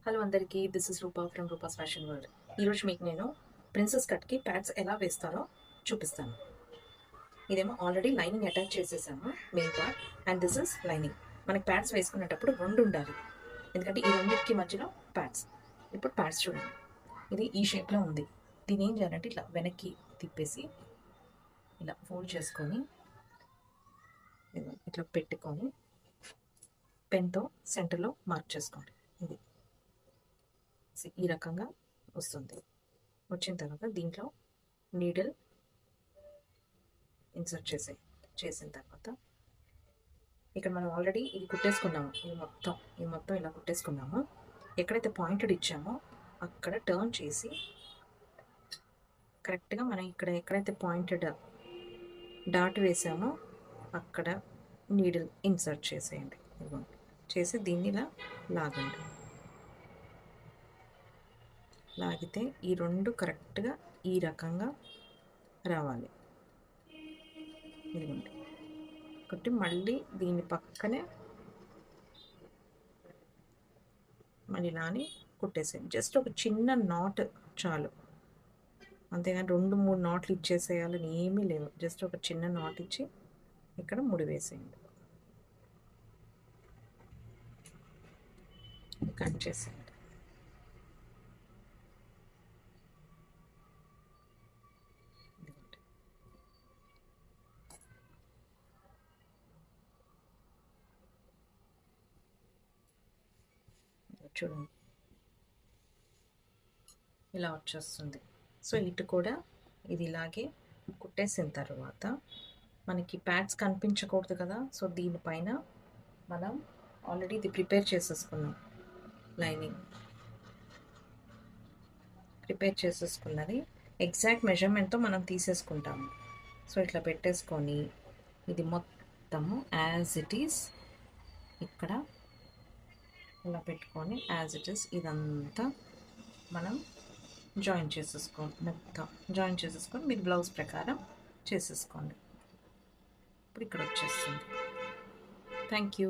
Hello అందరికీ, this is Rupa from Rupa's fashion world. ఈరోజు మీకు నేను ప్రిన్సెస్ కట్కి ప్యాడ్స్ ఎలా వేస్తారో చూపిస్తాను. ఇదేమో ఆల్రెడీ లైనింగ్ అటాచ్ చేసేసాము, main part. And this is lining. మనకి ప్యాడ్స్ వేసుకునేటప్పుడు రెండు ఉండాలి, ఎందుకంటే ఈ రెండింటికి మధ్యలో ప్యాడ్స్. ఇప్పుడు ప్యాడ్స్ చూడండి, ఇది ఈ షేప్లో ఉంది. దీని ఏం చేయాలంటే ఇట్లా వెనక్కి తిప్పేసి ఇలా ఫోల్డ్ చేసుకొని ఇట్లా పెట్టుకొని పెన్తో సెంటర్లో మార్క్ చేసుకోండి. ఇది ఈ రకంగా వస్తుంది. వచ్చిన తర్వాత దీంట్లో నీడిల్ ఇన్సర్ట్ చేసిన తర్వాత ఇక్కడ మనం ఆల్రెడీ ఇది కుట్టేసుకున్నాము. ఈ మొత్తం ఇలా కుట్టేసుకున్నాము. ఎక్కడైతే పాయింటెడ్ ఇచ్చామో అక్కడ టర్న్ చేసి కరెక్ట్గా మనం ఇక్కడ ఎక్కడైతే పాయింటెడ్ డాట్ వేసామో అక్కడ నీడిల్ ఇన్సర్ట్ చేసేయండి. చేసి దీన్ని ఇలా లాగండి. లాగితే ఈ రెండు కరెక్ట్గా ఈ రకంగా రావాలి. ఇదిగోండి. కాబట్టి మళ్ళీ దీని పక్కనే మళ్ళీ నాని కుట్టేసేయండి. జస్ట్ ఒక చిన్న నాట్ చాలు, అంతేగాని 2-3 నాట్లు ఇచ్చేసేయాలని ఏమీ లేవు. జస్ట్ ఒక చిన్న నాట్ ఇచ్చి ఇక్కడ ముడి వేసేయండి, కట్ చేసేయండి. చూడండి, ఇలా వచ్చేస్తుంది. సో ఇటు కూడా ఇది ఇలాగే కుట్టేసిన తర్వాత మనకి ప్యాడ్స్ కనిపించకూడదు కదా. సో దీనిపైన మనం ఆల్రెడీ ఇది ప్రిపేర్ చేసేసుకున్నాం. లైనింగ్ ప్రిపేర్ చేసేసుకున్నది ఎగ్జాక్ట్ మెజర్మెంట్తో మనం తీసేసుకుంటాము. సో ఇట్లా పెట్టేసుకొని ఇది మొత్తము యాజ్ ఇట్ ఈస్ ఇక్కడ ఇలా పెట్టుకొని యాజ్ ఇట్ ఈస్ ఇదంతా మనం జాయిన్ చేసేసుకొని మీరు బ్లౌజ్ ప్రకారం చేసేసుకోండి. ఇప్పుడు ఇక్కడ వచ్చేస్తుంది. Thank you.